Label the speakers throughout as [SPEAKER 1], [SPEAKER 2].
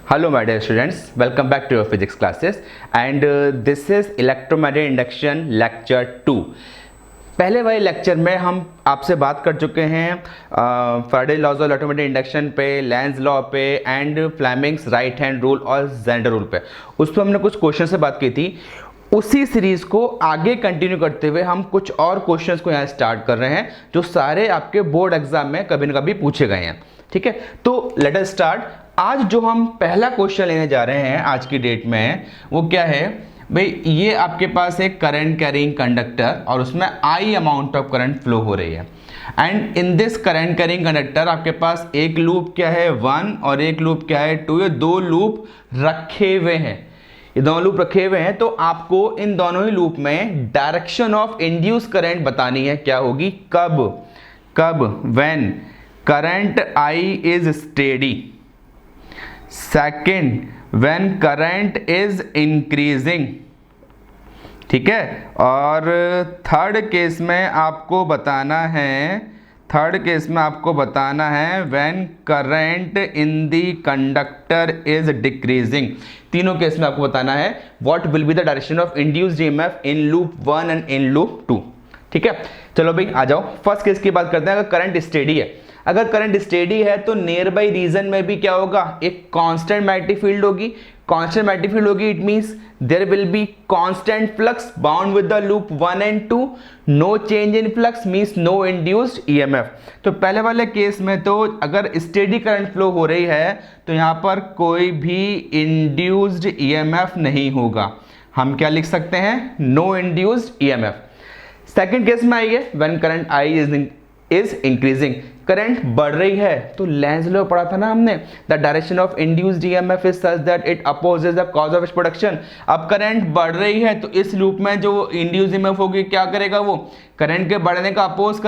[SPEAKER 1] Hello my dear students, welcome back to your physics classes and this is electromagnetic induction lecture 2। पहले वाले lecture में हम आपसे बात कर चुके हैं Faraday laws of electromagnetic induction पे, लेंज लॉ पे and Fleming's right hand rule और जेंडर रूल पे। उस पर हमने कुछ क्वेश्चन से बात की थी। उसी सीरीज को आगे कंटिन्यू करते हुए हम कुछ और क्वेश्चंस को यहाँ स्टार्ट कर रहे हैं जो सारे आपके बोर्ड एग्जाम में कभी ना कभी पूछे गए हैं। ठीक है, तो लेट अस स्टार्ट। आज जो हम पहला क्वेश्चन लेने जा रहे हैं आज की डेट में वो क्या है भाई, ये आपके पास एक करंट कैरिंग कंडक्टर और उसमें आई अमाउंट ऑफ करंट फ्लो हो रही है and in this current carrying conductor आपके पास एक लूप क्या है 1 और एक लूप क्या है 2। ये दो लूप रखे हुए हैं, ये दोनों लूप रखे हुए हैं। तो आपको इन दोनों ही लूप में डायरेक्शन ऑफ इंड्यूस करंट बतानी है, क्या होगी, कब when current I is steady, second when current is increasing. ठीक है, और थर्ड केस में आपको बताना है when current in the conductor is decreasing. तीनों केस में आपको बताना है what will be the direction of induced EMF in loop 1 and in loop 2। ठीक है, चलो भाई आ जाओ। फर्स्ट केस की बात करते हैं। अगर करंट स्टेडी है, अगर करंट स्टेडी है तो नियर बाई रीजन में भी क्या होगा, एक कांस्टेंट मैग्नेटिक फील्ड होगी। कांस्टेंट मैग्नेटिक फील्ड होगी, it means there will be constant flux bound with the loop 1 and 2। No change in flux means no induced EMF. तो पहले वाले केस में तो अगर स्टेडी करंट फ्लो हो रही है तो यहां पर कोई भी इंड्यूस्ड ईएमएफ नहीं होगा। हम क्या लिख सकते हैं, no induced EMF. Second case में आइए, when current I is increasing, current बढ़ रही है तो लेंज लॉ पढ़ा था ना हमने, the direction of induced EMF is such that it opposes the cause of its production. अब करंट बढ़ रही है तो इस लूप में जो इंड्यूस्ड ईएमएफ होगी क्या करेगा, वो करंट के बढ़ने का अपोज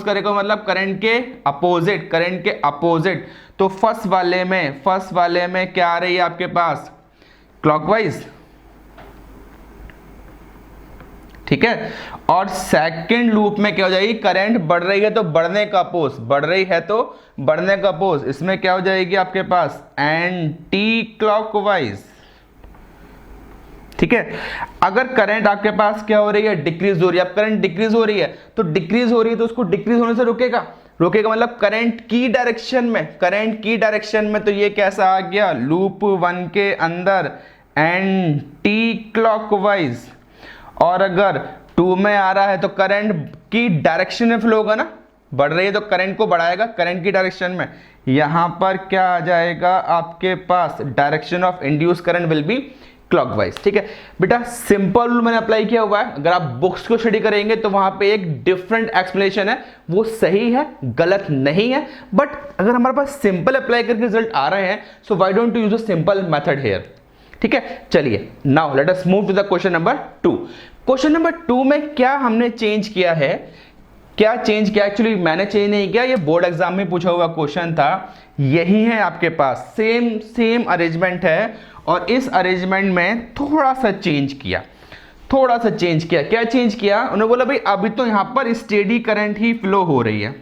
[SPEAKER 1] करेगा मतलब करंट के अपोजिट। तो फर्स्ट वाले में क्या आ रही है आपके पास, क्लॉकवाइज। ठीक है, और सेकंड लूप में क्या हो जाएगी, करंट बढ़ रही है तो बढ़ने का अपोज, इसमें क्या हो जाएगी आपके पास, एंटी क्लॉकवाइज। ठीक है, अगर करंट आपके पास क्या हो रही है, डिक्रीज हो रही है। अब करंट डिक्रीज हो रही है तो उसको डिक्रीज होने से रोकेगा मतलब करंट की डायरेक्शन में। तो ये कैसा आ गया, लूप 1 के अंदर एंटी क्लॉकवाइज। और अगर 2 में आ रहा है तो करंट की डायरेक्शन में फ्लो होगा ना, बढ़ रही है तो करंट को बढ़ाएगा करंट की डायरेक्शन में। यहां पर क्या आ जाएगा आपके पास, direction of induce current will be clockwise. ठीक है बेटा, सिंपल रूल मैंने अप्लाई किया हुआ है। अगर आप बुक्स को स्टडी करेंगे तो वहां पे एक डिफरेंट एक्सप्लेनेशन है, वो सही है गलत नहीं है, बट अगर हमारे पास सिंपल अप्लाई करके रिजल्ट आ रहे हैं so why don't you use a simple method here. ठीक है, चलिए now let us move to the question number 2। Question number 2 में क्या हमने चेंज किया है, एक्चुअली मैंने चेंज नहीं किया, ये बोर्ड एग्जाम में पूछा हुआ क्वेश्चन था। यही है आपके पास, सेम अरेंजमेंट है और इस अरेंजमेंट में थोड़ा सा चेंज किया। क्या चेंज किया, उन्होंने बोला भाई अभी तो यहां पर स्टेडी करंट ही फ्लो हो रही है,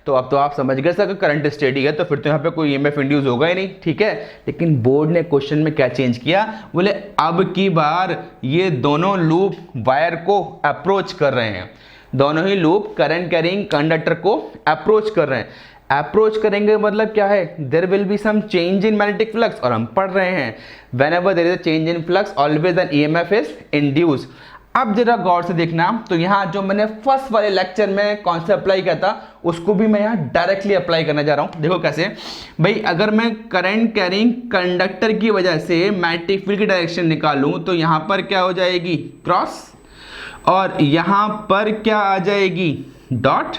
[SPEAKER 1] तो अब तो आप समझ गए सर, करंट स्टेडी है तो फिर तो यहाँ पे कोई ईएमएफ इंड्यूस होगा ही नहीं। ठीक है, लेकिन बोर्ड ने क्वेश्चन में क्या चेंज किया, बोले अब की बार ये दोनों लूप वायर को अप्रोच कर रहे हैं, दोनों ही लूप करंट कैरिंग कंडक्टर को अप्रोच कर रहे हैं। अप्रोच करेंगे मतलब क्या है, there will be some change in magnetic flux, और हम पढ़ रहे हैं whenever there is a change in flux always an EMF is induced. अब जरा गौर से देखना, तो यहां जो मैंने फर्स्ट वाले लेक्चर में कॉन्सेप्ट अप्लाई किया था उसको भी मैं यहां डायरेक्टली अप्लाई करने जा रहा हूं। देखो कैसे भाई, अगर मैं करंट कैरिंग कंडक्टर की वजह से मैग्नेटिक फील्ड की डायरेक्शन निकालूं तो यहां पर क्या हो जाएगी, क्रॉस, और यहां पर क्या आ जाएगी, डॉट।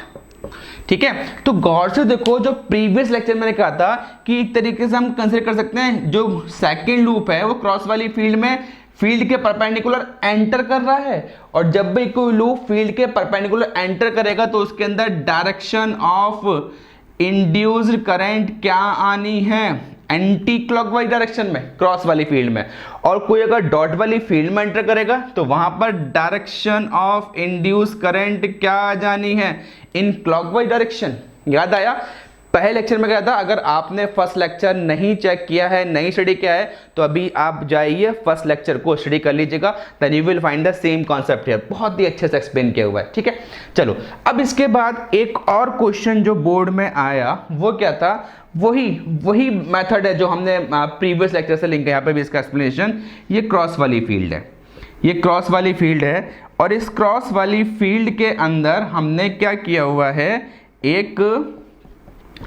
[SPEAKER 1] ठीक है, तो गौर से देखो, जो प्रीवियस लेक्चर मैंने कहा था कि एक तरीके से हम कंसीडर कर सकते हैं जो सेकेंड लूप है वो क्रॉस वाली फील्ड में फील्ड के परपेंडिकुलर एंटर कर रहा है, और जब भी कोई लूप फील्ड के परपेंडिकुलर एंटर करेगा तो उसके अंदर डायरेक्शन ऑफ इंड्यूस्ड करंट क्या आनी है, एंटी क्लॉकवाइज डायरेक्शन में, क्रॉस वाली फील्ड में। और कोई अगर डॉट वाली फील्ड में एंटर करेगा तो वहां पर डायरेक्शन ऑफ इंड्यूस करंट क्या आ जानी है, इन क्लॉकवाइज डायरेक्शन। याद आया, पहले लेक्चर में क्या था, अगर आपने फर्स्ट लेक्चर नहीं चेक किया है, नहीं स्टडी किया है, तो अभी आप जाइए फर्स्ट लेक्चर को स्टडी कर लीजिएगा, then you will find the same concept here. बहुत ही अच्छे से एक्सप्लेन किया हुआ है, ठीक है। चलो अब इसके बाद एक और क्वेश्चन जो बोर्ड में आया वो क्या था, वही मेथड है जो हमने प्रीवियस लेक्चर से लिंक है, यहाँ पे भी इसका एक्सप्लेनेशन। ये क्रॉस वाली फील्ड है, ये क्रॉस वाली फील्ड है, और इस क्रॉस वाली फील्ड के अंदर हमने क्या किया हुआ है, एक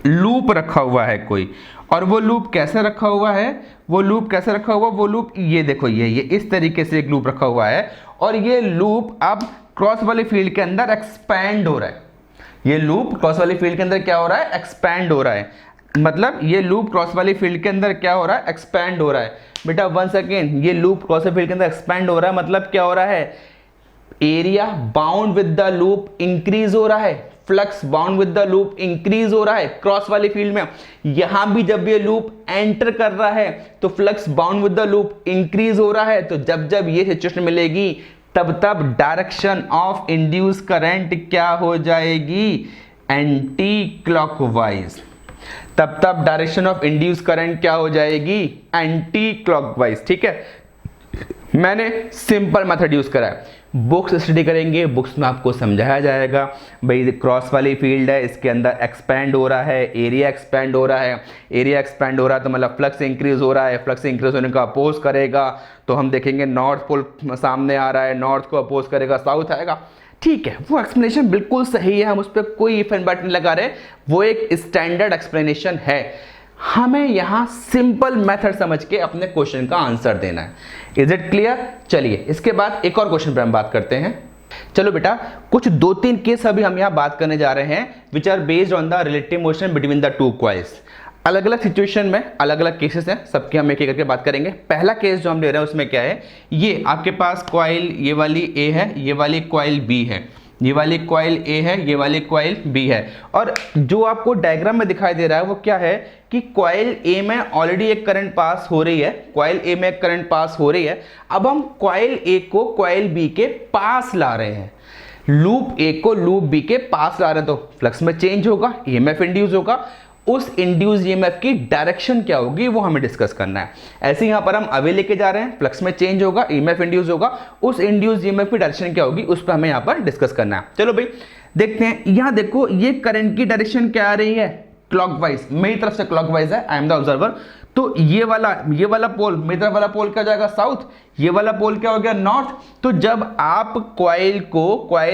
[SPEAKER 1] लूप रखा हुआ है कोई, और वो लूप कैसे रखा हुआ है, वो लूप ये देखो, ये इस तरीके से एक लूप रखा हुआ है, और ये लूप अब क्रॉस वाली फील्ड के अंदर एक्सपैंड हो रहा है। ये लूप क्रॉस वाली फील्ड के अंदर क्या हो रहा है, एक्सपैंड हो रहा है। मतलब ये लूप क्रॉस वाली फील्ड के अंदर क्या हो रहा है, एक्सपैंड हो रहा है। बेटा वन सेकेंड, ये लूप क्रॉस वाली फील्ड के अंदर एक्सपैंड हो रहा है, मतलब क्या हो रहा है, area bound with the loop increase हो रहा है, flux bound with the loop increase हो रहा है क्रॉस वाली फील्ड में। यहां भी जब ये लूप एंटर कर रहा है तो flux bound with the loop increase हो रहा है। तो जब जब ये सिचुएशन मिलेगी तब डायरेक्शन ऑफ इंड्यूस करंट क्या हो जाएगी, एंटी क्लॉकवाइज। तब डायरेक्शन ऑफ इंड्यूस करंट क्या हो जाएगी, एंटी क्लॉकवाइज, ठीक है। मैंने सिंपल मेथड यूज करा है, बुक्स स्टडी करेंगे, बुक्स में आपको समझाया जाएगा भाई क्रॉस वाली फील्ड है, इसके अंदर एक्सपैंड हो रहा है, एरिया एक्सपैंड हो रहा है, एरिया एक्सपैंड हो रहा है तो मतलब फ्लक्स इंक्रीज हो रहा है, फ्लक्स इंक्रीज होने का अपोज करेगा, तो हम देखेंगे नॉर्थ पोल सामने आ रहा है, नॉर्थ को अपोज करेगा, साउथ आएगा, ठीक है। वो एक्सप्लेनेशन बिल्कुल सही है, हम उस पर कोई इफ एंड बट नहीं लगा रहे, वो एक स्टैंडर्ड एक्सप्लेनेशन है। हमें यहां सिंपल मेथड समझ के अपने क्वेश्चन का आंसर देना है। Is it clear? चलिए इसके बाद एक और क्वेश्चन पर हम बात करते हैं। चलो बेटा, कुछ 2-3 केस अभी हम यहां बात करने जा रहे हैं which are based on the relative motion between the two coils. अलग अलग सिचुएशन में अलग अलग केसेस हैं, सबके हम एक एक करके बात करेंगे। पहला केस जो हम ले रहे हैं उसमें क्या है, ये आपके पास कॉइल ये वाली ए है, ये वाली कॉइल बी है, ये वाली कॉइल ए है, ये वाली कॉइल बी है, और जो आपको डायग्राम में दिखाई दे रहा है वो क्या है कि कॉइल ए में ऑलरेडी एक करंट पास हो रही है, कॉइल ए में एक करंट पास हो रही है। अब हम कॉइल ए को कॉइल बी के पास ला रहे हैं, लूप ए को लूप बी के पास ला रहे हैं, तो फ्लक्स में चेंज होगा, ईएमएफ इंड्यूस होगा। उस इंड्यूस ईएमएफ की डायरेक्शन क्या होगी वो हमें डिस्कस करना है। ऐसे यहां पर हम अवे लेके जा रहे हैं, फ्लक्स में चेंज होगा, ईएमएफ इंड्यूस होगा, उस इंड्यूस ईएमएफ की डायरेक्शन क्या होगी उस पर हमें यहां पर डिस्कस करना है। चलो भाई देखते हैं, यहां देखो ये करंट की डायरेक्शन क्या आ रही है, क्लॉकवाइज, मेरी तरफ से क्लॉकवाइज है, आई एम द ऑब्जर्वर। तो ये वाला पोल, मेरी तरफ वाला पोल क्या हो जाएगा, साउथ, ये वाला पोल क्या हो गया, नॉर्थ। तो जब आप कॉइल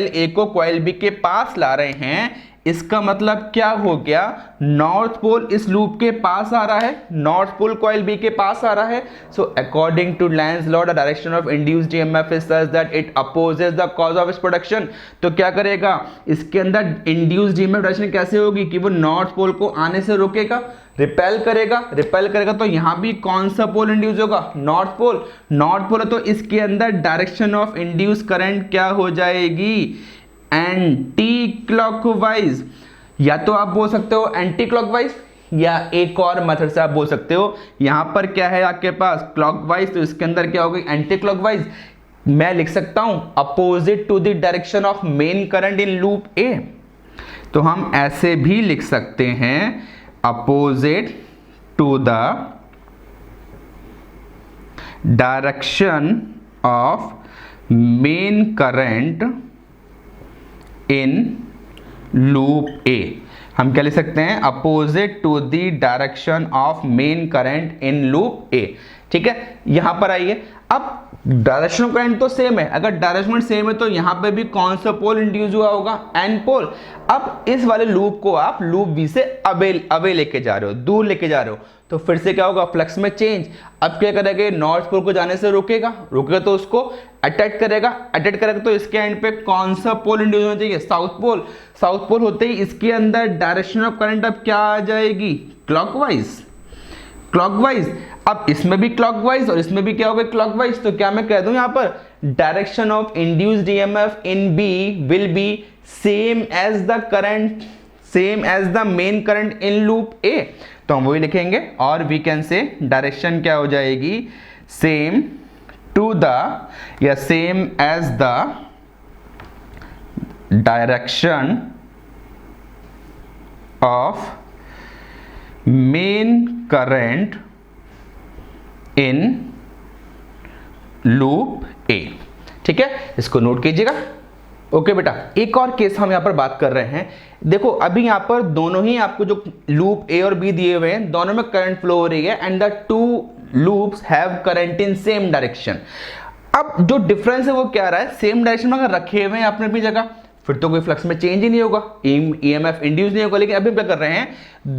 [SPEAKER 1] ए को कॉइल बी के पास ला रहे हैं, इसका मतलब क्या हो गया, नॉर्थ पोल इस लूप के पास आ रहा है, नॉर्थ पोल कॉइल बी के पास आ रहा है। So according to Lenz law the direction of induced EMF is such that it opposes the cause of its production. तो क्या करेगा, इसके अंदर इंड्यूस्ड ईएमएफ डायरेक्शन कैसे होगी कि वो नॉर्थ पोल को आने से रोकेगा, रिपेल करेगा। तो यहां भी कौन सा पोल इंड्यूस होगा, नॉर्थ पोल है, तो इसके अंदर डायरेक्शन ऑफ इंड्यूस करंट क्या हो जाएगी, एंटी क्लॉकवाइज। या तो आप बोल सकते हो एंटी क्लॉकवाइज, या एक और मेथड से आप बोल सकते हो, यहां पर क्या है आपके पास क्लॉकवाइज, तो इसके अंदर क्या होगी, एंटी क्लॉकवाइज। मैं लिख सकता हूं opposite to the direction of main current in loop A. तो हम ऐसे भी लिख सकते हैं, opposite to the direction of main current in loop A. हम क्या लिख सकते हैं, opposite to the direction of main current in loop A, ठीक है। यहां पर आइए, अब डायरेक्शन ऑफ करंट तो सेम है, अगर डायरेक्शन सेम है तो यहां पे भी कौन सा पोल इंड्यूस हुआ होगा, एन पोल। अब इस वाले लूप को आप लूप बी से अवे लेके जा रहे हो, दूर लेके जा रहे हो, तो फिर से क्या होगा, फ्लक्स में चेंज। अब क्या करेगा, नॉर्थ पोल को जाने से रोकेगा तो उसको अटैक करेगा तो इसके एंड पे कौन सा पोल इंड्यूस होना चाहिए, साउथ पोल होते ही इसके अंदर डायरेक्शन ऑफ करंट अब क्या आ जाएगी, क्लॉकवाइज। अब इसमें भी क्लॉकवाइज और इसमें भी क्या होगा, क्लॉकवाइज। तो क्या मैं कह दूं यहां पर direction of induced EMF in B will be same as the main current in loop A. तो हम वही लिखेंगे, और वी कैन से डायरेक्शन क्या हो जाएगी, सेम टू द या same as the direction of main current in loop A. ठीक है, इसको नोट कीजिएगा। ओके बेटा, एक और केस हम यहां पर बात कर रहे हैं। देखो अभी यहां पर दोनों ही आपको जो लूप ए और बी दिए हुए हैं, दोनों में करंट फ्लो हो रही है and the two loops have current in same direction. अब जो डिफरेंस है वो क्या रहा है, सेम डायरेक्शन में अगर रखे हुए हैं अपने अपनी जगह फिर तो कोई फ्लक्स में चेंज ही नहीं होगा, ईएमएफ इंड्यूस नहीं होगा। लेकिन अभी क्या कर रहे हैं,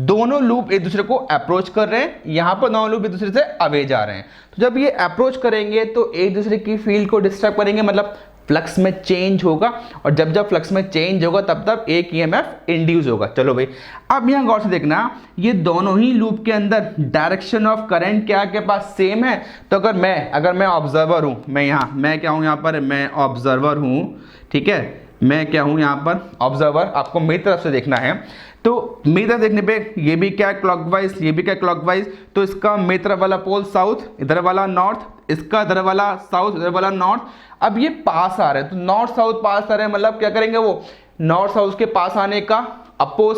[SPEAKER 1] दोनों लूप एक दूसरे को अप्रोच कर रहे हैं, यहां पर दोनों लूप एक दूसरे से अवे जा रहे हैं। तो जब ये अप्रोच करेंगे तो एक दूसरे की फील्ड को डिस्टर्ब करेंगे, मतलब फ्लक्स में चेंज होगा, और जब जब फ्लक्स में चेंज होगा तब तब एक ईएमएफ इंड्यूस होगा। चलो भाई, अब यहां गौर से देखना, ये दोनों ही लूप के अंदर डायरेक्शन ऑफ करंट क्या के पास सेम है। तो अगर मैं ऑब्जर्वर हूं, मैं क्या हूं यहां पर, मैं ऑब्जर्वर हूं। ठीक है, मैं क्या हूं यहां पर, ऑब्जर्वर। आपको मेरी तरफ से देखना है, तो मेरी तरफ देखने पे ये भी क्या क्लॉकवाइज, ये भी क्या क्लॉकवाइज, तो इसका मेरी तरफ वाला पोल साउथ, इधर वाला नॉर्थ, इसका इधर वाला साउथ, इधर वाला नॉर्थ। अब ये पास आ रहे हैं, तो नॉर्थ साउथ पास आ रहे हैं, मतलब क्या करेंगे, वो नॉर्थ साउथ के पास आने का अपोज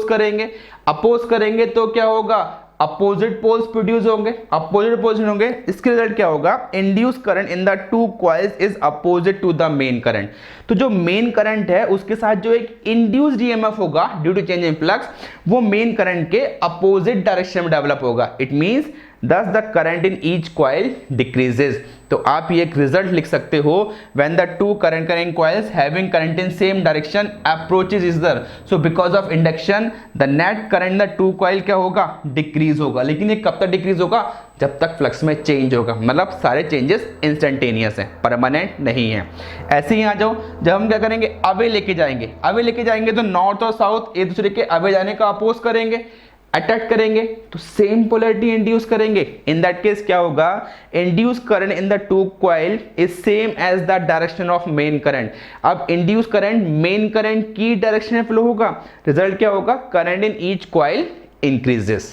[SPEAKER 1] करेंगे तो क्या होगा, अपोजिट पोल्स प्रोड्यूस होंगे, अपोजिट पोल्स होंगे। इसके रिजल्ट क्या होगा, induce current in the two coils is opposite to the main current. तो जो मेन करंट है उसके साथ जो एक इंड्यूस्ड ईएमएफ होगा due to change in flux, वो मेन करंट के अपोजिट डायरेक्शन में डेवलप होगा। It means thus the current in each coil decreases। तो आप ये एक रिजल्ट लिख सकते हो, when the two current carrying coils having current in same direction approaches each other, so because of induction the net current in the two coil क्या होगा, decrease होगा। लेकिन ये कब तक डिक्रीज होगा, जब तक फ्लक्स में चेंज होगा, मतलब सारे चेंजेस इंस्टेंटेनियस हैं, परमानेंट नहीं है। ऐसे ही आ जाओ, जब हम क्या करेंगे, अवे लेके जाएंगे तो नॉर्थ और साउथ एक दूसरे के अवे जाने का अपोज करेंगे, अटैक करेंगे, तो सेम पोलैरिटी इंड्यूस करेंगे। इन दैट केस क्या होगा, induce current in the two coil is same as the direction of main current. अब इंड्यूस करंट मेन करंट की डायरेक्शन में फ्लो होगा, रिजल्ट क्या होगा, current in each coil increases.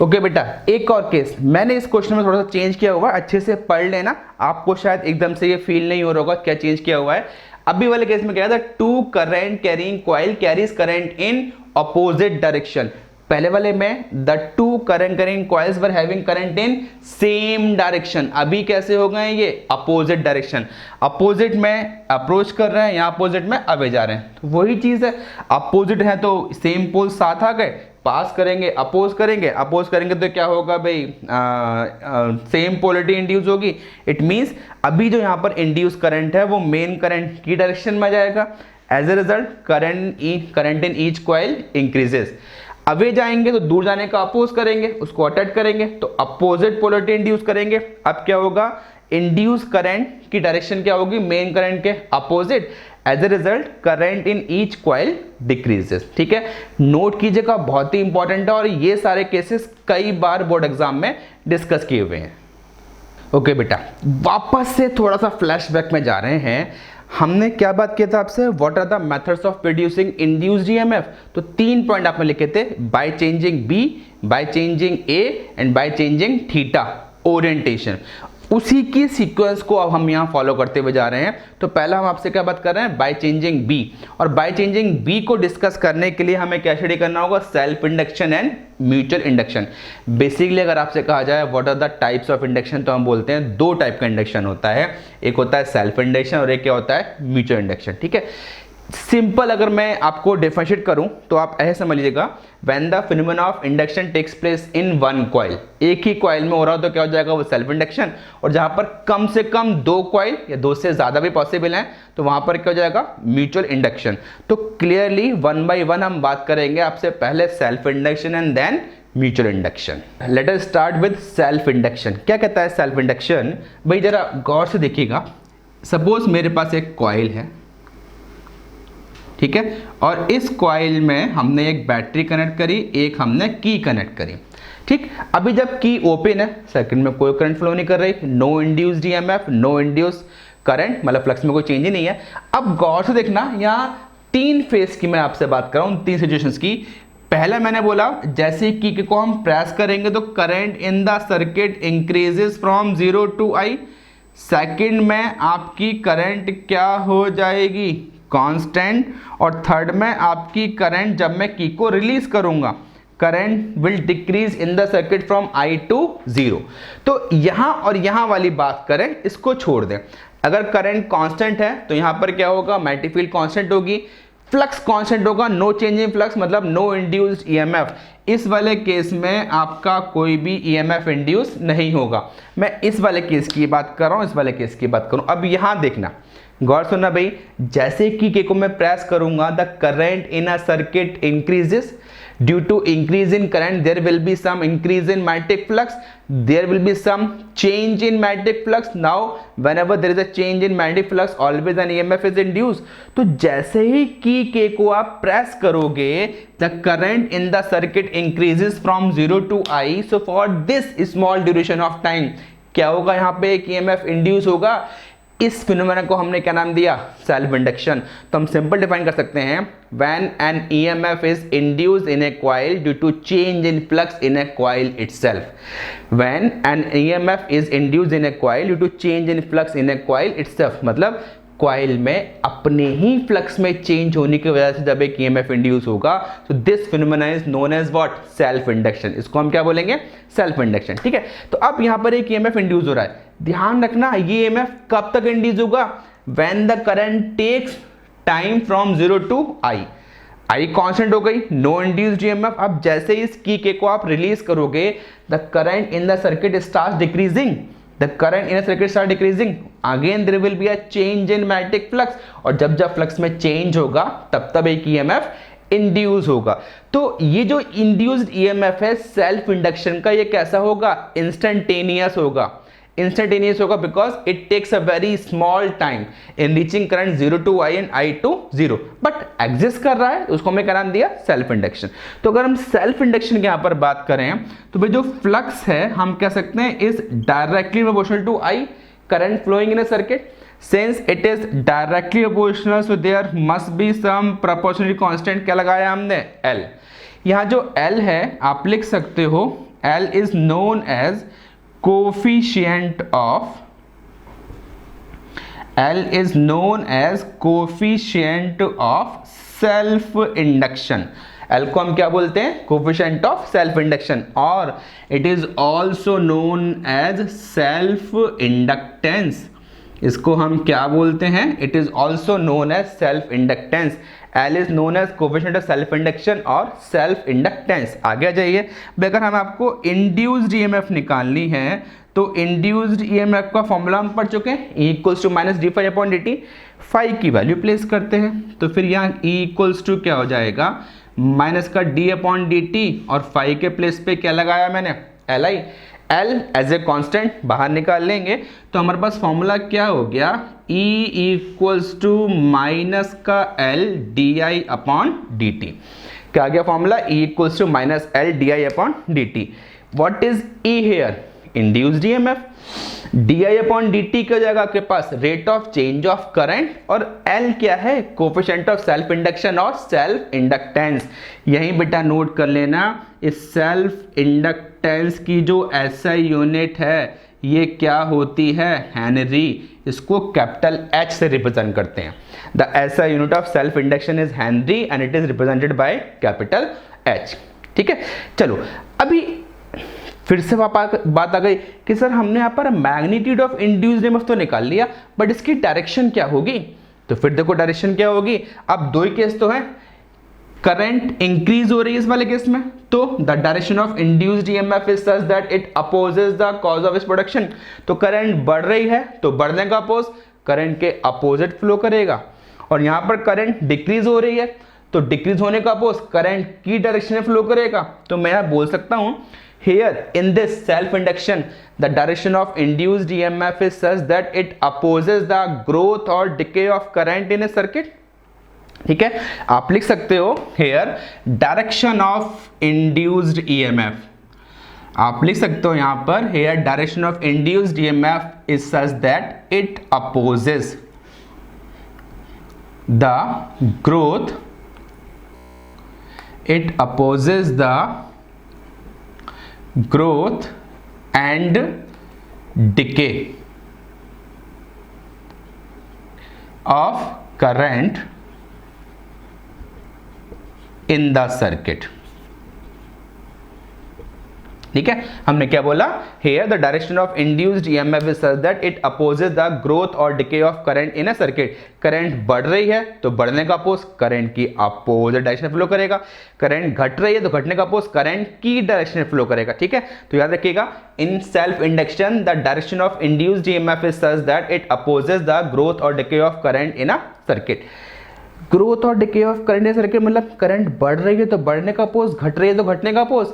[SPEAKER 1] Okay बेटा, एक और केस, मैंने इस क्वेश्चन में थोड़ा सा चेंज किया हुआ, अच्छे से पढ़ लेना, आपको शायद एकदम से ये फील नहीं हो रहा होगा क्या चेंज किया हुआ है। अभी वाले केस में क्या है, two current carrying coil carries current in opposite direction. पहले वाले में the two current carrying coils were having current in same direction. अभी कैसे हो गए ये, अपोजिट डायरेक्शन, अपोजिट में अप्रोच कर रहे हैं, यहाँ अपोजिट में अवे जा रहे हैं। तो वही चीज है, अपोजिट है तो सेम पोल साथ आ गए, पास करेंगे, अपोज करेंगे तो क्या होगा भाई, सेम पोलैरिटी इंड्यूस होगी। इट मींस अभी जो यहाँ पर इंड्यूस करंट है वो मेन करंट की डायरेक्शन में जाएगा। As a result current in each coil increases. Away जाएंगे तो दूर जाने का अपोज करेंगे, उसको अटैक करेंगे, तो अपोजिट पोलैरिटी इंड्यूस करेंगे। अब क्या होगा, इंड्यूस करंट की डायरेक्शन क्या होगी, मेन करंट के opposite. As a result current in each coil decreases. ठीक है, नोट कीजिएगा, बहुत ही इंपॉर्टेंट है और ये सारे केसेस कई बार बोर्ड एग्जाम में डिस्कस किए हुए हैं। ओके बेटा, वापस से थोड़ा सा फ्लैशबैक में जा रहे हैं। हमने क्या बात किया था आपसे, what are the methods of producing induced EMF. तो 3 पॉइंट आपने लिखे थे, by changing B, by changing A and by changing theta orientation. उसी की सीक्वेंस को अब हम यहाँ फॉलो करते हुए जा रहे हैं। तो पहला हम आपसे क्या बात कर रहे हैं, बाय चेंजिंग बी। और बाय चेंजिंग बी को डिस्कस करने के लिए हमें क्या स्टडी करना होगा, self induction and mutual induction. Basically अगर आपसे कहा जाए what are the types of induction, तो हम बोलते हैं 2 टाइप का इंडक्शन होता है, एक होता है सेल्फ इंडक्शन और एक क्या होता है, म्यूचुअल इंडक्शन। ठीक है, सिंपल अगर मैं आपको डिफरेंशिएट करूं तो आप ऐसे समझ लीजिएगा, when the phenomena of induction takes place in one coil, एक ही कॉइल में हो रहा हो तो क्या हो जाएगा, वो सेल्फ इंडक्शन। और जहां पर कम से कम 2 कॉइल या 2 से ज्यादा भी पॉसिबल हैं तो वहां पर क्या हो जाएगा, म्यूचुअल इंडक्शन। तो क्लियरली 1 बाय 1 हम बात करेंगे आपसे, पहले self induction and then mutual induction. Let us start with self induction. क्या कहता है सेल्फ इंडक्शन, भाई जरा गौर से देखिएगा। सपोज मेरे पास एक कॉइल है, ठीक है, और इस कॉइल में हमने एक बैटरी कनेक्ट करी, एक हमने की कनेक्ट करी। ठीक, अभी जब की ओपन है, सर्किट में कोई करंट फ्लो नहीं कर रही, no induced EMF, no induced current, मतलब फ्लक्स में कोई चेंज ही नहीं है। अब गौर से देखना, यहाँ 3 फेज की मैं आपसे बात कर रहा हूँ, 3 सिचुएशंस की। पहला मैंने बोला जैसे की को हम प्रेस करेंगे तो current in the circuit increases from 0 to I। Second में आपकी करंट क्या हो जाएगी, कांस्टेंट। और थर्ड में आपकी करंट जब मैं की को रिलीज करूंगा, current will decrease in the circuit from I to 0। तो यहां और यहां वाली बात करें, इसको छोड़ दें। अगर करंट कांस्टेंट है तो यहां पर क्या होगा, मैग्नेटिक फील्ड कांस्टेंट होगी, फ्लक्स कांस्टेंट होगा, नो चेंज इन फ्लक्स मतलब नो इंड्यूस्ड ईएमएफ। इस वाले केस में आपका कोई भी ईएमएफ इंड्यूस नहीं होगा। मैं इस वाले केस की बात कर रहा हूं, इस वाले केस की बात करूं। अब यहां देखना, गौर सुनना भाई, जैसे की को मैं प्रेस करूंगा, the current in a circuit increases, due to increase in current there will be some increase in magnetic flux, there will be some change in magnetic flux। now whenever there is a change in magnetic flux always an EMF is induced। तो जैसे ही की के को आप press करोगे, the current in the circuit increases from 0 to I। so for this small duration of time क्या होगा, यहाँ पे एक EMF इंड्यूस होगा। इस फिनोमेना को हमने क्या नाम दिया, सेल्फ इंडक्शन। तो हम सिंपल डिफाइन कर सकते हैं, when an EMF is induced in a coil due to change in flux in a coil itself. When an EMF is induced in a coil due to change in flux in a coil itself, मतलब coil में अपने ही flux में change होने की वजह से जब एक ईएमएफ इंड्यूस होगा, तो this phenomena is known as what, self induction. इसको हम क्या बोलेंगे, सेल्फ इंडक्शन। ठीक है, तो अब यहां पर एक ईएमएफ इंड्यूस हो रहा है, ध्यान रखना ये ईएमएफ कब तक इंड्यूस होगा, when the current takes time from 0 to I। I constant हो गई, नो इंड्यूस्ड ईएमएफ। अब जैसे इस की के को आप रिलीज करोगे, the current in the circuit starts decreasing, the current in a circuit start decreasing, again there will be a change in magnetic flux। और जब जब फ्लक्स में चेंज होगा तब तब एक EMF इंड्यूस होगा। तो ये जो इंड्यूस्ड EMF है सेल्फ इंडक्शन का, ये कैसा होगा, इंस्टेंटेनियस होगा। इंस्टेंटेनियस होगा because it takes a very small time in reaching current 0 to I and I to 0, but exist कर रहा है, उसको हमने क्या नाम दिया, सेल्फ इंडक्शन। तो अगर हम सेल्फ इंडक्शन की यहां पर बात करें तो भाई जो फ्लक्स है हम कह सकते हैं is directly proportional to I current flowing in a circuit. Since it is directly proportional so there must be some proportional constant, क्या लगाया हमने, L। यहां जो L है आप लिख सकते हो, L is known as coefficient of, L is known as coefficient of self induction। L को हम क्या बोलते हैं, coefficient of self induction, और it is also known as self inductance। इसको हम क्या बोलते हैं, it is also known as self inductance। L is known as coefficient of self induction और self inductance। आगे आ जाइए, अगर हम आपको induced EMF निकालनी है तो induced EMF का फॉर्मूला हम पढ़ चुके हैं, E equals to minus d phi upon D t. Phi की वैल्यू प्लेस करते हैं तो फिर यहाँ E इक्वल्स टू क्या हो जाएगा, माइनस का डी अपॉन डी टी, और फाई के प्लेस पे क्या लगाया मैंने, Li। L as a constant बाहर निकाल लेंगे तो हमारे पास फॉर्मूला क्या हो गया, E इक्वल्स टू माइनस का L D I upon D T. क्या आ गया formula, E equals to minus L D I upon D T. What is E here, induced EMF। D I upon D T क्या हो जाएगा आपके पास, rate of change of current, और L क्या है, कोफिशिएंट ऑफ सेल्फ इंडक्शन और self inductance. यही बेटा नोट कर लेना, इस सेल्फ इंडक्टेंस की जो SI यूनिट है ये क्या होती है, हेनरी। इसको कैपिटल H से रिप्रेजेंट करते हैं। The SI unit of self induction is Henry and it is represented by capital H। ठीक है, चलो अभी फिर से बात आ गई कि सर हमने यहाँ पर मैग्नीट्यूड ऑफ इंड्यूस्ड EMF तो निकाल लिया, बट इसकी डायरेक्शन क्या होगी। तो फिर देखो डायरेक्शन क्या होगी, अब दो ही केस तो हैं, करंट इंक्रीज हो रही है इस वाले केस में, तो the direction of induced EMF is such that it opposes the cause of its production. तो करंट बढ़ रही है तो बढ़ने का अपोज करंट के अपोजिट फ्लो करेगा, और यहां पर करंट डिक्रीज हो रही है तो डिक्रीज होने का अपोज करंट की डायरेक्शन में फ्लो करेगा। तो मैं यहां बोल सकता हूं, here in this self induction the direction of induced EMF is such that it opposes the growth or decay of current in a circuit। ठीक है, आप लिख सकते हो here direction of induced EMF, आप लिख सकते हो यहां पर here direction of induced EMF is such that it opposes the growth, it opposes the growth and decay of current in the circuit। ठीक है, हमने क्या बोला, here the direction of induced EMF is such that it opposes the growth or decay of current in a circuit. Current बढ़ रही है तो बढ़ने का अपोज करंट की अपोजिट डायरेक्शन में फ्लो करेगा, करंट घट रही है तो घटने का अपोज करंट की डायरेक्शन में फ्लो करेगा। ठीक है, तो याद रखिएगा, in self induction the direction of induced EMF is such that it opposes the growth or decay of current in a circuit. Growth और decay of current in circuit मतलब करंट बढ़ रही है तो बढ़ने का अपोज, घट रही है तो घटने का अपोज।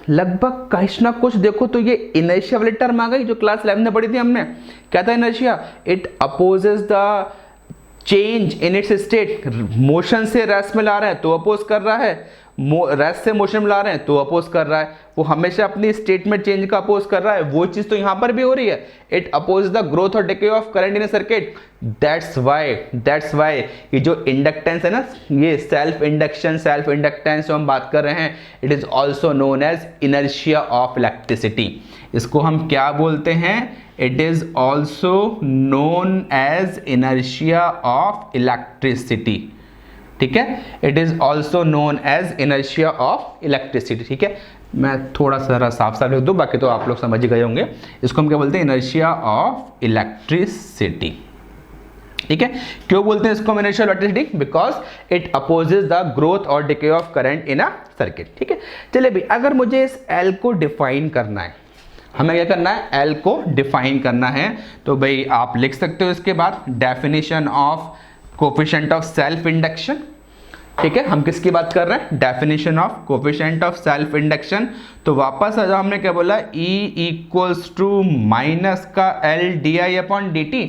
[SPEAKER 1] लगभग कुछ ना कुछ देखो तो ये इनर्शिया वाली टर्म आ गई जो क्लास 11 में पढ़ी थी हमने। क्या था inertia? It opposes the change in its state. Motion से रेस्ट में ला रहे हैं तो अपोज कर रहा है, रेस्ट से मोशन में ला रहे हैं तो अपोज कर रहा है। वो हमेशा अपनी स्टेट में चेंज का अपोज कर रहा है, वो चीज तो यहां पर भी हो रही है। इट अपोज द ग्रोथ और decay of current in a circuit. That's why ये जो इंडक्टेंस है ना, ये सेल्फ इंडक्शन, सेल्फ इंडक्टेंस जो हम बात कर रहे हैं, it is also known as inertia of electricity. इसको हम क्या बोलते हैं? It is also known as inertia of electricity. ठीक है, it is also known as inertia of electricity. ठीक है, मैं थोड़ा सा साफ लिख दूं, बाकी तो आप लोग समझ ही गए होंगे। इसको हम क्या बोलते हैं? Inertia of electricity. ठीक है, क्यों बोलते हैं इसको inertia of electricity? Because it opposes the growth और decay of current in a circuit. ठीक है, चलिए भाई, अगर मुझे इस एल को डिफाइन करना है, हमें क्या करना है? एल को डिफाइन करना है। तो भाई आप लिख सकते हो इसके बाद definition of coefficient of self induction. ठीक है, हम किसकी बात कर रहे हैं? Definition of coefficient of self induction. तो वापस आ जाओ, हमने क्या बोला? E इक्वल्स टू माइनस का L di अपॉन dt।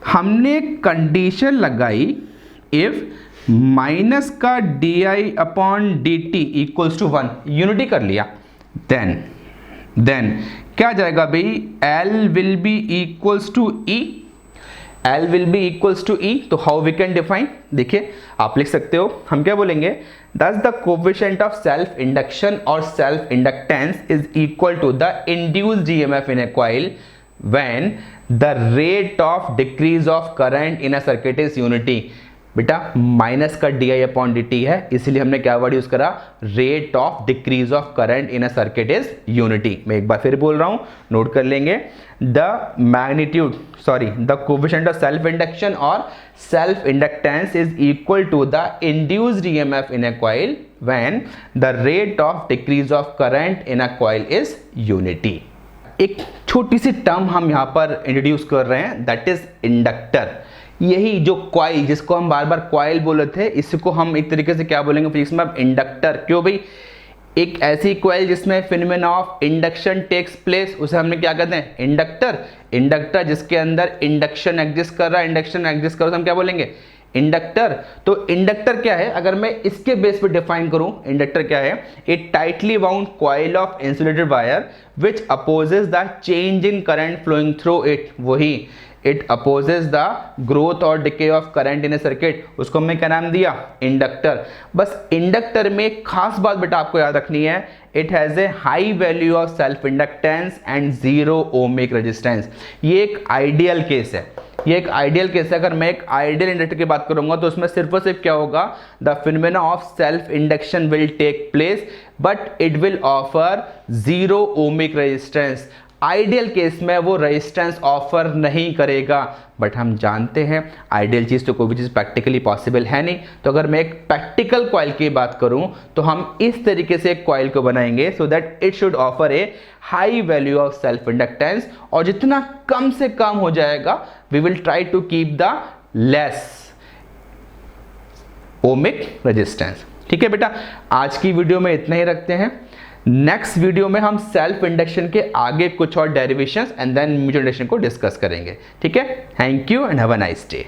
[SPEAKER 1] हमने कंडीशन लगाई इफ माइनस का di upon dt equals to 1, unity कर लिया, देन क्या जाएगा भाई? L will be equals to E। L will be equals to E, तो how we can define? देखिए आप लिख सकते हो, हम क्या बोलेंगे? Thus the coefficient of self induction or self inductance is equal to the induced EMF in a coil when the rate of decrease of current in a circuit is unity। बेटा minus का di upon dt है, इसलिए हमने क्या word use करा? Rate of decrease of current in a circuit is unity. मैं एक बार फिर बोल रहा हूं, नोट कर लेंगे। The magnitude the coefficient of self induction और self inductance is equal to the induced EMF in a coil when the rate of decrease of current in a coil is unity. एक छोटी सी term हम यहां पर introduce कर रहे हैं, that is inductor. यही जो कॉइल, जिसको हम बार बार कॉइल बोले थे, इसको हम एक तरीके से क्या बोलेंगे फिजिक्स में? अब इंडक्टर। क्यों भाई? एक ऐसी कॉइल जिसमें phenomena of induction takes place, उसे हमने क्या कहते हैं? इंडक्टर जिसके अंदर इंडक्शन एग्जिस्ट कर रहा है, उसे हम क्या बोलेंगे? इंडक्टर। तो इंडक्टर क्या है? अगर मैं इसके बेस पे डिफाइन करूं, इंडक्टर क्या है? A tightly bound coil of insulated wire which opposes the change in current flowing through it. वही इट अपोजेस द ग्रोथ और decay of current in a circuit, उसको हमने क्या नाम दिया? इंडक्टर। बस इंडक्टर में एक खास बात बेटा आपको याद रखनी है, it has a high value of self inductance and 0 ohmic resistance. ये एक आइडियल केस है, अगर मैं एक आइडियल इंडक्टर की बात करूंगा तो उसमें सिर्फ और सिर्फ क्या होगा? The phenomena of self induction will take place but it will offer 0 ohmic resistance. Ideal case में वो रेजिस्टेंस ऑफर नहीं करेगा, बट हम जानते हैं आइडियल चीज़ तो कोई भी चीज़ प्रैक्टिकली पॉसिबल है नहीं। तो अगर मैं एक प्रैक्टिकल कॉइल की बात करूं तो हम इस तरीके से एक कॉइल को बनाएंगे so that it should offer a high value of self inductance, और जितना कम से कम हो जाएगा we will try to keep the less ohmic resistance. ठीक है बेटा, आज की वीडियो में इतना ही रखते हैं। नेक्स्ट वीडियो में हम सेल्फ इंडक्शन के आगे कुछ और derivations and then mutual induction को डिस्कस करेंगे। ठीक है, thank you and have a nice day.